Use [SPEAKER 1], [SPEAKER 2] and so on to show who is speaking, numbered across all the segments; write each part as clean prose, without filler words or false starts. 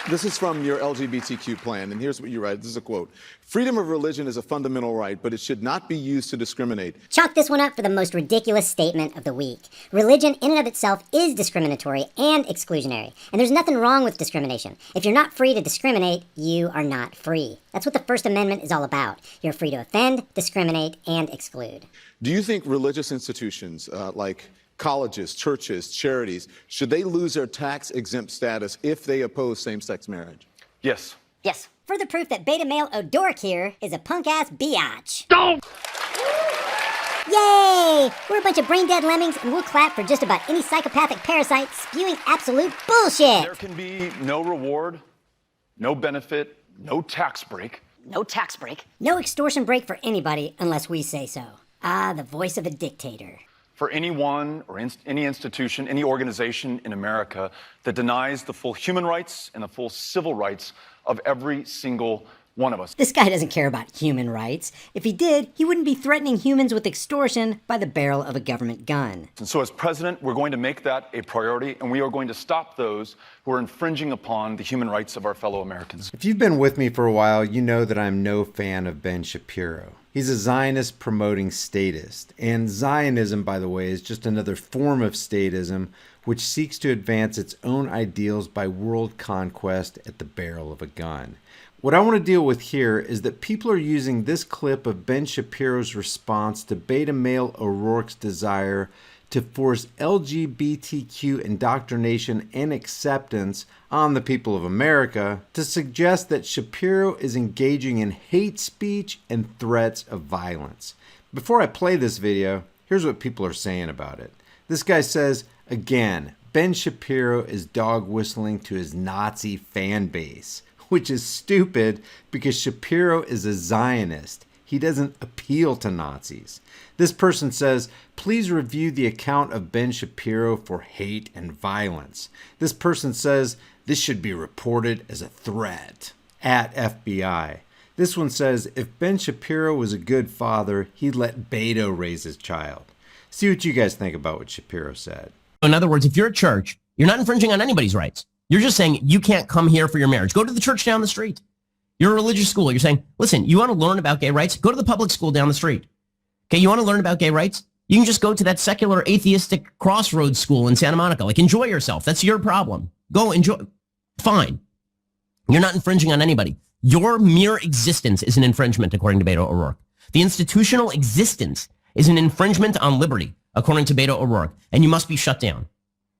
[SPEAKER 1] This is from your LGBTQ plan, and here's what you write. This is a quote. Freedom of religion is a fundamental right, but it should not be used to discriminate.
[SPEAKER 2] Chalk this one up for the most ridiculous statement of the week. Religion in and of itself is discriminatory and exclusionary, and there's nothing wrong with discrimination. If you're not free to discriminate, you are not free. That's what the First Amendment is all about. You're free to offend, discriminate, and exclude.
[SPEAKER 1] Do you think religious institutions like colleges, churches, charities, should they lose their tax-exempt status if they oppose same-sex marriage?
[SPEAKER 3] Yes.
[SPEAKER 2] Yes. Further proof that beta male O'Dork here is a punk-ass biatch.
[SPEAKER 3] Don't!
[SPEAKER 2] Yay! We're a bunch of brain-dead lemmings, and we'll clap for just about any psychopathic parasite spewing absolute bullshit!
[SPEAKER 3] There can be no reward, no benefit, no tax break.
[SPEAKER 2] No tax break. No extortion break for anybody unless we say so. Ah, the voice of a dictator.
[SPEAKER 3] For anyone or any institution, any organization in America that denies the full human rights and the full civil rights of every single one of us.
[SPEAKER 2] This guy doesn't care about human rights. If he did, he wouldn't be threatening humans with extortion by the barrel of a government gun.
[SPEAKER 3] And so as president, we're going to make that a priority, and we are going to stop those who are infringing upon the human rights of our fellow Americans.
[SPEAKER 4] If you've been with me for a while, you know that I'm no fan of Ben Shapiro. He's a Zionist promoting statist. And Zionism, by the way, is just another form of statism which seeks to advance its own ideals by world conquest at the barrel of a gun. What I want to deal with here is that people are using this clip of Ben Shapiro's response to beta male O'Rourke's desire to force LGBTQ indoctrination and acceptance on the people of America to suggest that Shapiro is engaging in hate speech and threats of violence. Before I play this video, here's what people are saying about it. This guy says, again, Ben Shapiro is dog whistling to his Nazi fan base, which is stupid because Shapiro is a Zionist. He doesn't appeal to Nazis. This person says, please review the account of Ben Shapiro for hate and violence. This person says, this should be reported as a threat at FBI. This one says, if Ben Shapiro was a good father, he'd let Beto raise his child. See what you guys think about what Shapiro said.
[SPEAKER 5] In other words, if you're a church, you're not infringing on anybody's rights. You're just saying you can't come here for your marriage. Go to the church down the street. You're a religious school. You're saying, listen, you want to learn about gay rights? Go to the public school down the street. Okay, you want to learn about gay rights? You can just go to that secular atheistic crossroads school in Santa Monica. Like, enjoy yourself. That's your problem. Go enjoy. Fine. You're not infringing on anybody. Your mere existence is an infringement, according to Beto O'Rourke. The institutional existence is an infringement on liberty, according to Beto O'Rourke, and you must be shut down.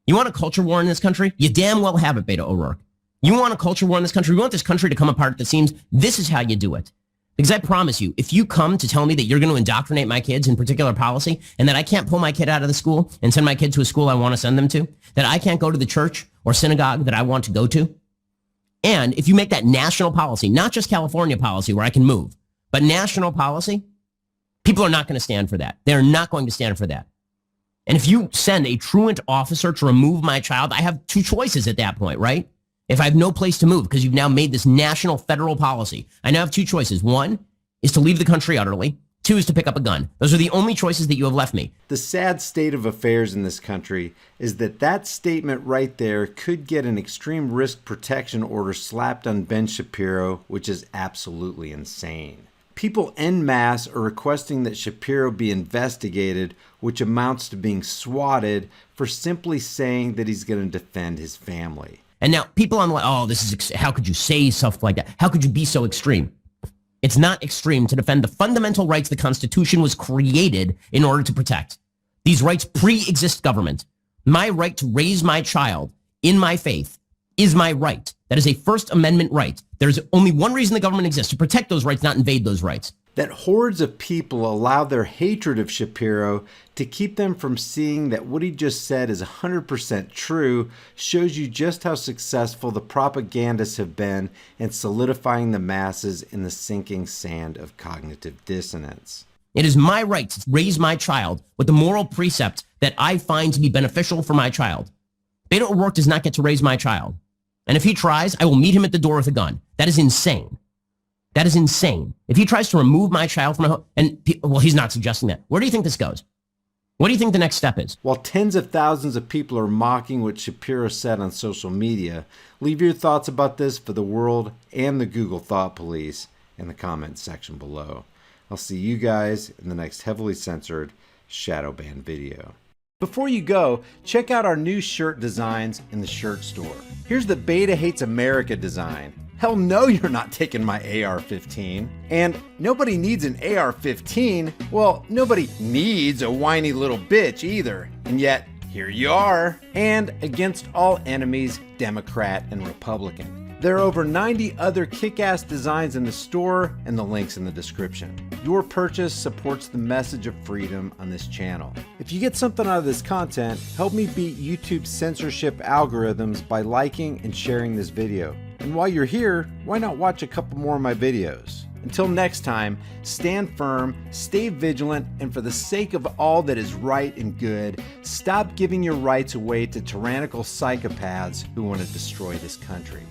[SPEAKER 5] You want a culture war in this country? You damn well have it, Beto O'Rourke. You want a culture war in this country? We want this country to come apart at the seams. This is how you do it. Because I promise you, if you come to tell me that you're going to indoctrinate my kids in particular policy and that I can't pull my kid out of the school and send my kid to a school I want to send them to, that I can't go to the church or synagogue that I want to go to, and if you make that national policy, not just California policy where I can move, but national policy, people are not going to stand for that. They're not going to stand for that. And if you send a truant officer to remove my child, I have two choices at that point, right? If I have no place to move because you've now made this national federal policy, I now have two choices. One is to leave the country utterly. Two is to pick up a gun. Those are the only choices that you have left me.
[SPEAKER 4] The sad state of affairs in this country is that that statement right there could get an extreme risk protection order slapped on Ben Shapiro, which is absolutely insane. People en masse are requesting that Shapiro be investigated, which amounts to being swatted for simply saying that he's going to defend his family.
[SPEAKER 5] And now people on like, oh, this is, how could you say stuff like that? How could you be so extreme? It's not extreme to defend the fundamental rights the Constitution was created in order to protect. These rights pre-exist government. My right to raise my child in my faith is my right. That is a First Amendment right. There's only one reason the government exists, to protect those rights, not invade those rights.
[SPEAKER 4] That hordes of people allow their hatred of Shapiro to keep them from seeing that what he just said is 100% true shows you just how successful the propagandists have been in solidifying the masses in the sinking sand of cognitive dissonance.
[SPEAKER 5] It is my right to raise my child with the moral precept that I find to be beneficial for my child. Beto O'Rourke does not get to raise my child. And if he tries, I will meet him at the door with a gun. That is insane. That is insane. If he tries to remove my child from my home, and, well, he's not suggesting that. Where do you think this goes? What do you think the next step is?
[SPEAKER 4] While tens of thousands of people are mocking what Shapiro said on social media, leave your thoughts about this for the world and the Google Thought Police in the comments section below. I'll see you guys in the next heavily censored shadow ban video. Before you go, check out our new shirt designs in the shirt store. Here's the Beta Hates America design. Hell no, you're not taking my AR-15. And nobody needs an AR-15. Well, nobody needs a whiny little bitch either. And yet, here you are. And against all enemies, Democrat and Republican. There are over 90 other kick-ass designs in the store and the links in the description. Your purchase supports the message of freedom on this channel. If you get something out of this content, help me beat YouTube's censorship algorithms by liking and sharing this video. And while you're here, why not watch a couple more of my videos? Until next time, stand firm, stay vigilant, and for the sake of all that is right and good, stop giving your rights away to tyrannical psychopaths who want to destroy this country.